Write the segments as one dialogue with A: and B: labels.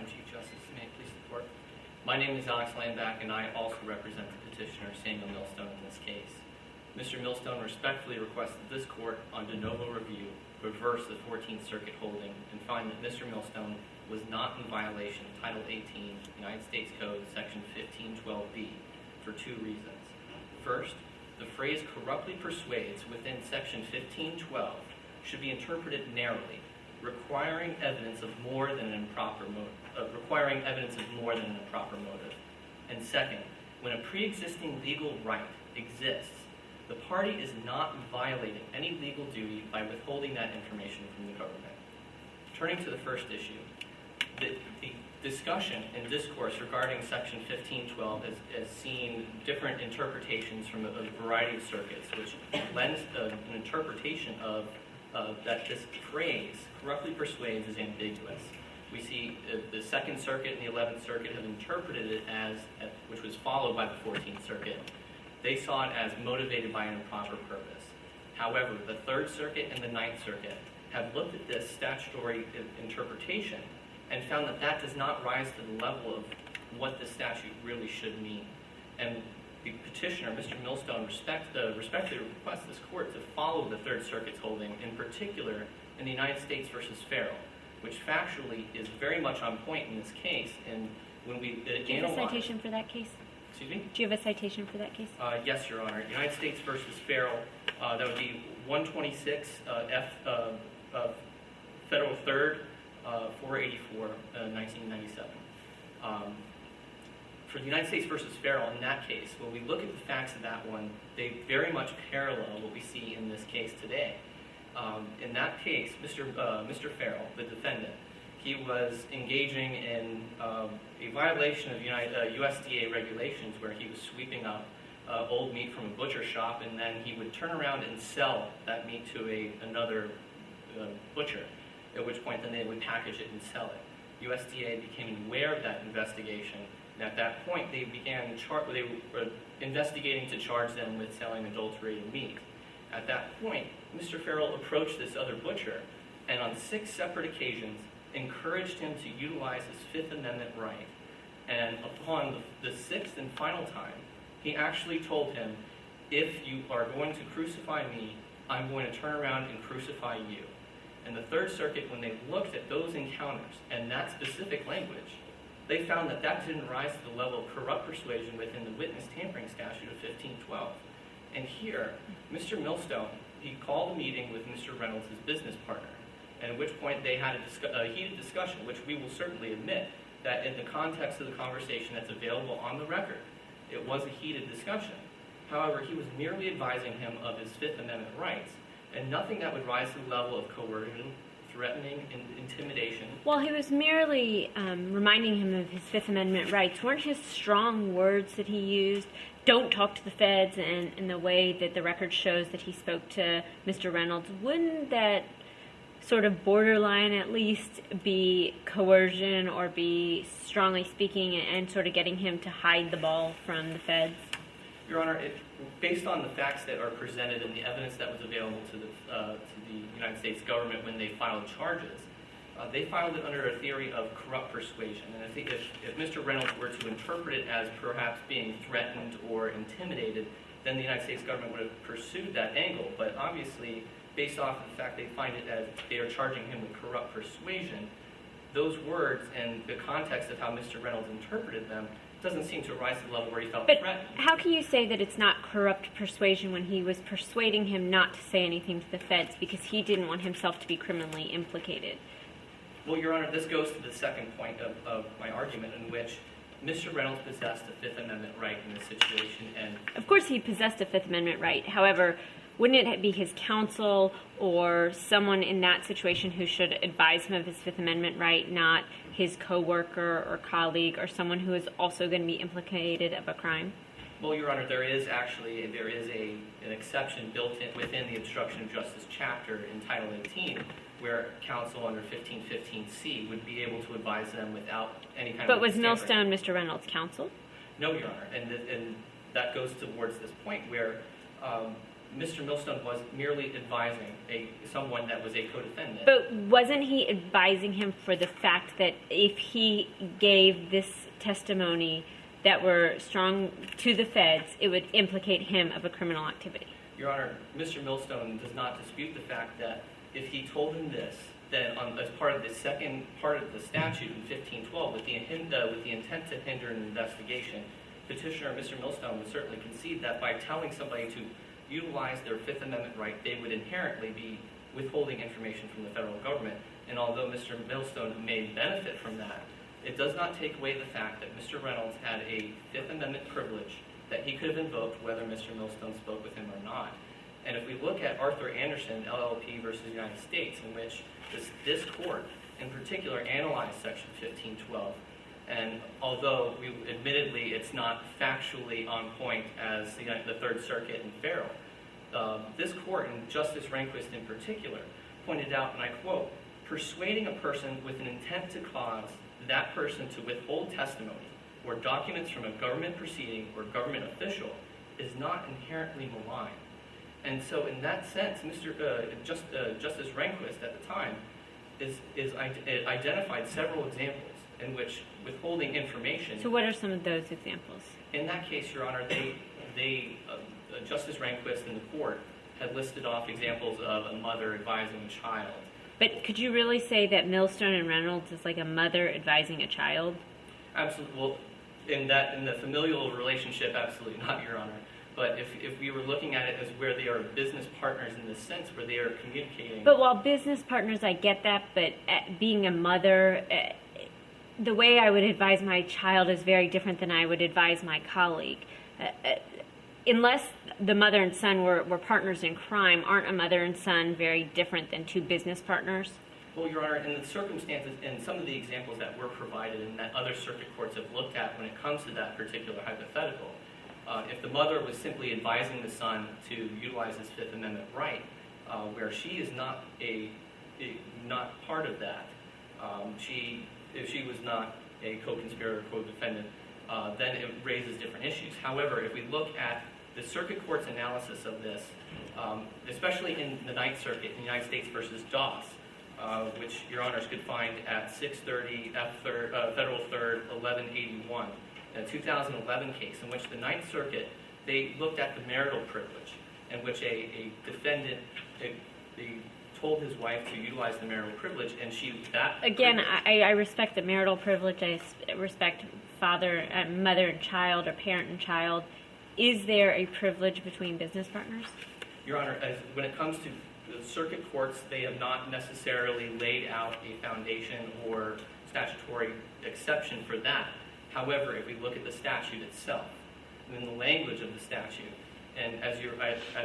A: Madam Chief Justice. May it please the Court. My name is Alex Landback, and I also represent the petitioner, Samuel Millstone, in this case. Mr. Millstone respectfully requests that this Court, on de novo review, reverse the 14th Circuit holding and find that Mr. Millstone was not in violation of Title 18, United States Code, Section 1512B, for two reasons. First, the phrase corruptly persuades within Section 1512 should be interpreted narrowly, requiring evidence of more than an improper motive. And second, when a pre-existing legal right exists, the party is not violating any legal duty by withholding that information from the government. Turning to the first issue, the discussion and discourse regarding Section 1512 has seen different interpretations from a variety of circuits, which lends an interpretation of that this phrase, corruptly persuades, is ambiguous. We see the Second Circuit and the 11th Circuit have interpreted it as, which was followed by the 14th Circuit, they saw it as motivated by an improper purpose. However, the Third Circuit and the Ninth Circuit have looked at this statutory interpretation and found that that does not rise to the level of what the statute really should mean. And the petitioner, Mr. Millstone, respectfully requests this Court to follow the Third Circuit's holding, in particular in the United States versus Farrell, which factually is very much on point in this case. And when we
B: Do you have a citation for that case?
A: Excuse me?
B: Do you have a citation for that case?
A: Yes, Your Honor. United States versus Farrell, that would be 126 F Federal 3rd, 484, 1997. For the United States versus Farrell, in that case, when we look at the facts of that one, they very much parallel what we see in this case today. In that case, Mr. Farrell, the defendant, he was engaging in a violation of USDA regulations where he was sweeping up old meat from a butcher shop, and then he would turn around and sell that meat to another butcher, at which point then they would package it and sell it. USDA became aware of that investigation, and at that point they were investigating to charge them with selling adulterated meat. At that point, Mr. Farrell approached this other butcher, and on 6 separate occasions encouraged him to utilize his Fifth Amendment right. And upon the 6th and final time, he actually told him, if you are going to crucify me, I'm going to turn around and crucify you. And the Third Circuit, when they looked at those encounters and that specific language, they found that that didn't rise to the level of corrupt persuasion within the witness tampering statute of 1512. And here, Mr. Millstone, he called a meeting with Mr. Reynolds, his business partner, and at which point they had a heated discussion, which we will certainly admit that in the context of the conversation that's available on the record, it was a heated discussion. However, he was merely advising him of his Fifth Amendment rights, and nothing that would rise to the level of coercion, threatening, and intimidation.
B: Well, he was merely reminding him of his Fifth Amendment rights. Weren't his strong words that he used, don't talk to the feds, and in the way that the record shows that he spoke to Mr. Reynolds, wouldn't that sort of borderline at least be coercion or be strongly speaking and sort of getting him to hide the ball from the feds?
A: Your Honor, based on the facts that are presented and the evidence that was available to the United States government when they filed charges, they filed it under a theory of corrupt persuasion. And I think if Mr. Reynolds were to interpret it as perhaps being threatened or intimidated, then the United States government would have pursued that angle. But obviously, based off of the fact they find it as they are charging him with corrupt persuasion, those words and the context of how Mr. Reynolds interpreted them doesn't seem to rise to the level where he felt threatened.
B: But how can you say that it's not corrupt persuasion when he was persuading him not to say anything to the feds because he didn't want himself to be criminally implicated?
A: Well, Your Honor, this goes to the second point of my argument, in which Mr. Reynolds possessed a Fifth Amendment right in this situation. And
B: of course he possessed a Fifth Amendment right. However, wouldn't it be his counsel or someone in that situation who should advise him of his Fifth Amendment right, not his coworker or colleague or someone who is also going to be implicated of a crime?
A: Well, Your Honor, there is an exception built in within the obstruction of justice chapter in Title 18 where counsel under 1515C would be able to advise them without any kind of...
B: But was Millstone Mr. Reynolds' counsel?
A: No, Your Honor, and that goes towards this point where Mr. Millstone was merely advising someone that was a co-defendant.
B: But wasn't he advising him for the fact that if he gave this testimony that were strong to the feds, it would implicate him of a criminal activity?
A: Your Honor, Mr. Millstone does not dispute the fact that if he told him this, then as part of the second part of the statute in 1512, with the intent to hinder an investigation, Petitioner Mr. Millstone would certainly concede that by telling somebody to utilize their Fifth Amendment right, they would inherently be withholding information from the federal government. And although Mr. Millstone may benefit from that, it does not take away the fact that Mr. Reynolds had a Fifth Amendment privilege that he could have invoked whether Mr. Millstone spoke with him or not. And if we look at Arthur Anderson, LLP versus United States, in which this court in particular analyzed Section 1512, and although admittedly it's not factually on point as the Third Circuit in Farrell, this court, and Justice Rehnquist in particular, pointed out, and I quote, "Persuading a person with an intent to cause that person to withhold testimony or documents from a government proceeding or government official is not inherently malign." And so in that sense, Justice Rehnquist at the time identified several examples in which withholding information.
B: So what are some of those examples?
A: In that case, Your Honor, Justice Rehnquist and the court had listed off examples of a mother advising a child.
B: But could you really say that Millstone and Reynolds is like a mother advising a child?
A: Absolutely. Well, in the familial relationship, absolutely not, Your Honor. But if we were looking at it as where they are business partners in the sense where they are communicating.
B: But while business partners, I get that, but being a mother, the way I would advise my child is very different than I would advise my colleague. Unless the mother and son were partners in crime, aren't a mother and son very different than two business partners?
A: Well, Your Honor, in the circumstances and some of the examples that were provided and that other circuit courts have looked at when it comes to that particular hypothetical, if the mother was simply advising the son to utilize his Fifth Amendment right, where she is not not part of that, if she was not a co-conspirator or co-defendant, then it raises different issues. However, if we look at the circuit court's analysis of this, especially in the Ninth Circuit in the United States versus Doss, which Your Honors could find at 630 Federal 3rd 1181, a 2011 case in which the Ninth Circuit, they looked at the marital privilege in which a defendant they told his wife to utilize the marital privilege, and
B: I respect the marital privilege. I respect mother and child, or parent and child. Is there a privilege between business partners?
A: Your Honor, when it comes to the circuit courts, they have not necessarily laid out a foundation or statutory exception for that. However, if we look at the statute itself, and in the language of the statute, and as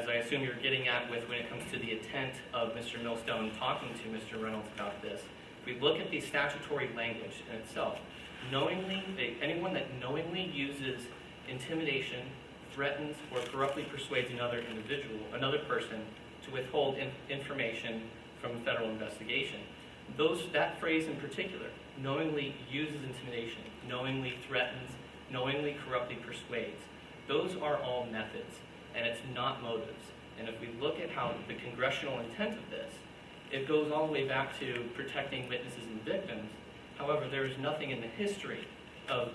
A: I assume you're getting at with when it comes to the intent of Mr. Millstone talking to Mr. Reynolds about this, if we look at the statutory language in itself, anyone that knowingly uses intimidation, threatens, or corruptly persuades another person to withhold information from a federal investigation, that phrase in particular, knowingly uses intimidation, knowingly threatens, knowingly corruptly persuades, those are all methods, and it's not motives. And if we look at how the congressional intent of this, it goes all the way back to protecting witnesses and victims. However, there is nothing in the history of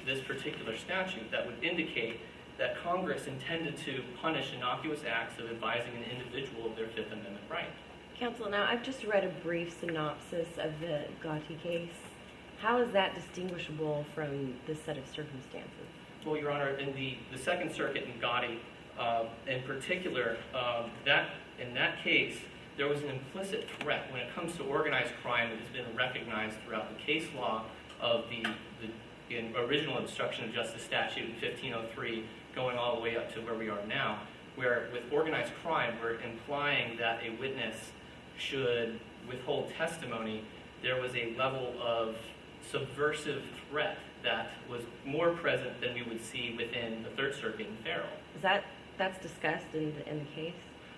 A: this particular statute that would indicate that Congress intended to punish innocuous acts of advising an individual of their Fifth Amendment right.
C: Counsel, now I've just read a brief synopsis of the Gotti case. How is that distinguishable from this set of circumstances?
A: Well, Your Honor, in the Second Circuit in Gotti, in particular, in that case, there was an implicit threat. When it comes to organized crime, it has been recognized throughout the case law of the original obstruction of justice statute in 1503, going all the way up to where we are now, where with organized crime, we're implying that a witness should withhold testimony. There was a level of subversive threat that was more present than we would see within the Third Circuit in Farrell.
C: That's discussed in the case?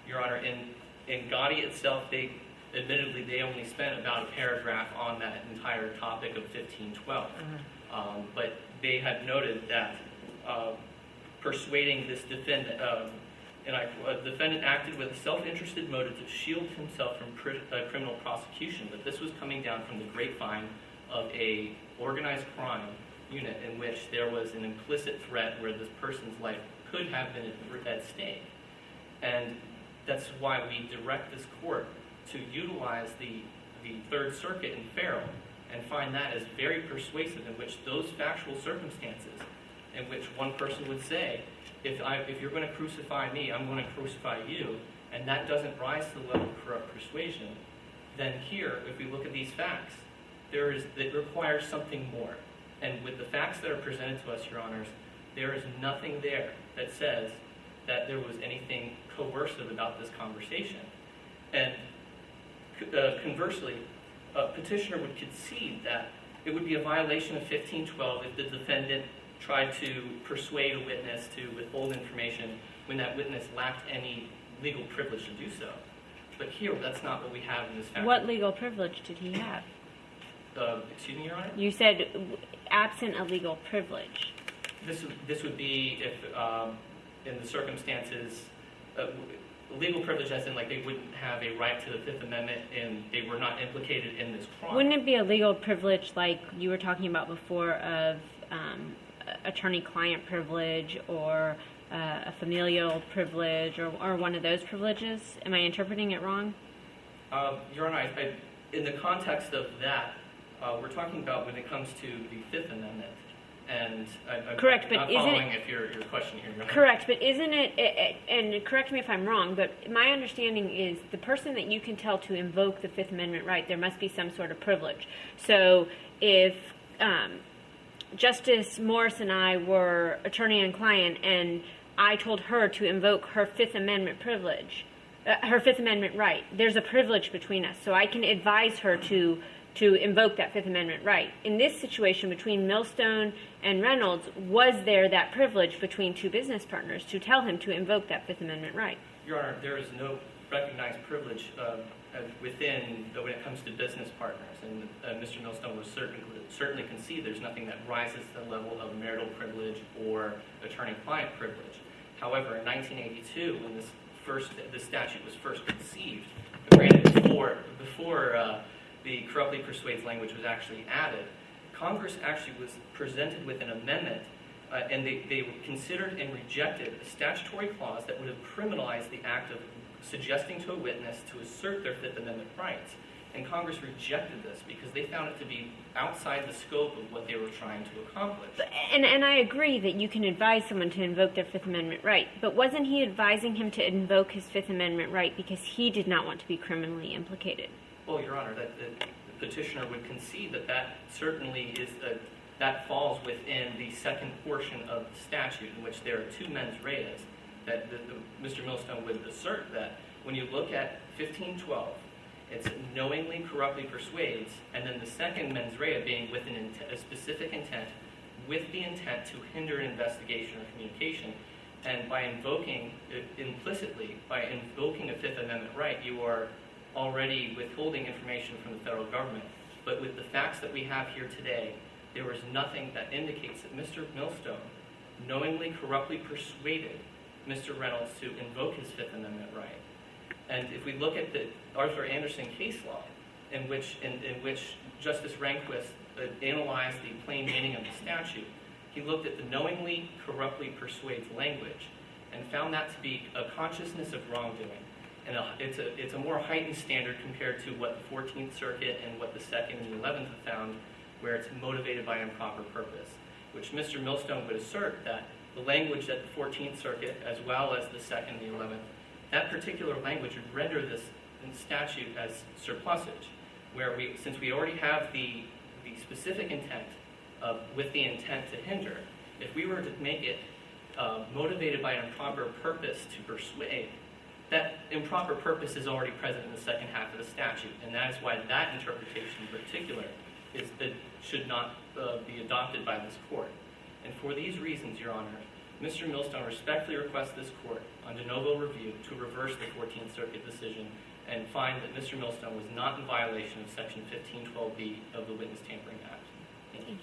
A: Your Honor, in Gotti itself, they only spent about a paragraph on that entire topic of 1512. But they had noted that persuading this defendant, and the defendant acted with a self-interested motive to shield himself from criminal prosecution, but this was coming down from the grapevine of a organized crime unit in which there was an implicit threat where this person's life could have been at stake. And that's why we direct this court to utilize the Third Circuit in Farrell and find that as very persuasive, in which those factual circumstances in which one person would say, if you're going to crucify me, I'm going to crucify you, and that doesn't rise to the level of corrupt persuasion, then here, if we look at these facts, it requires something more. And with the facts that are presented to us, Your Honors, there is nothing there that says that there was anything coercive about this conversation. And conversely, a petitioner would concede that it would be a violation of 1512 if the defendant tried to persuade a witness to withhold information when that witness lacked any legal privilege to do so. But here, that's not what we have in this fact.
B: What legal privilege did he have?
A: Excuse me, Your Honor?
B: You said absent a legal privilege.
A: This would be if, in the circumstances, legal privilege as in like they wouldn't have a right to the Fifth Amendment and they were not implicated in this crime.
B: Wouldn't it be a legal privilege like you were talking about before of attorney-client privilege or a familial privilege or one of those privileges? Am I interpreting it wrong?
A: Your Honor, in the context of that, we're talking about when it comes to the Fifth Amendment. And
B: correct,
A: I'm
B: but
A: not
B: isn't
A: following
B: it,
A: if your question here, Your Honor.
B: Correct, but isn't it, and correct me if I'm wrong, but my understanding is the person that you can tell to invoke the Fifth Amendment right, there must be some sort of privilege. So if Justice Morris and I were attorney and client and I told her to invoke her Fifth Amendment privilege, her Fifth Amendment right, there's a privilege between us. So I can advise her to invoke that Fifth Amendment right. In this situation between Millstone and Reynolds, was there that privilege between two business partners to tell him to invoke that Fifth Amendment right?
A: Your Honor, there is no recognized privilege within when it comes to business partners. And Mr. Millstone would certainly concede there's nothing that rises to the level of marital privilege or attorney-client privilege. However, in 1982, when this statute was first conceived, granted before the corruptly persuades language was actually added, Congress actually was presented with an amendment, and they considered and rejected a statutory clause that would have criminalized the act of suggesting to a witness to assert their Fifth Amendment rights. And Congress rejected this because they found it to be outside the scope of what they were trying to accomplish.
B: And I agree that you can advise someone to invoke their Fifth Amendment right, but wasn't he advising him to invoke his Fifth Amendment right because he did not want to be criminally implicated?
A: Well, Your Honor, the petitioner would concede that certainly is that falls within the second portion of the statute, in which there are two mens reas. That Mr. Millstone would assert that when you look at 1512, it's knowingly corruptly persuades, and then the second mens rea being with a specific intent, with the intent to hinder an investigation or communication. And by invoking implicitly, by invoking a Fifth Amendment right, you are already withholding information from the federal government. But with the facts that we have here today, there was nothing that indicates that Mr. Millstone knowingly corruptly persuaded Mr. Reynolds to invoke his Fifth Amendment right. And if we look at the Arthur Anderson case law, in which Justice Rehnquist analyzed the plain meaning of the statute, he looked at the knowingly corruptly persuades language and found that to be a consciousness of wrongdoing. And it's a more heightened standard compared to what the 14th Circuit and what the 2nd and the 11th have found, where it's motivated by improper purpose, which Mr. Millstone would assert that the language at the 14th Circuit, as well as the 2nd and the 11th, that particular language would render this statute as surplusage, where since we already have the specific intent with the intent to hinder, if we were to make it motivated by an improper purpose to persuade, that improper purpose is already present in the second half of the statute, and that is why that interpretation in particular should not be adopted by this court. And for these reasons, Your Honor, Mr. Millstone respectfully requests this court, on de novo review, to reverse the 14th Circuit decision and find that Mr. Millstone was not in violation of Section 1512B of the Witness Tampering Act. Thank you.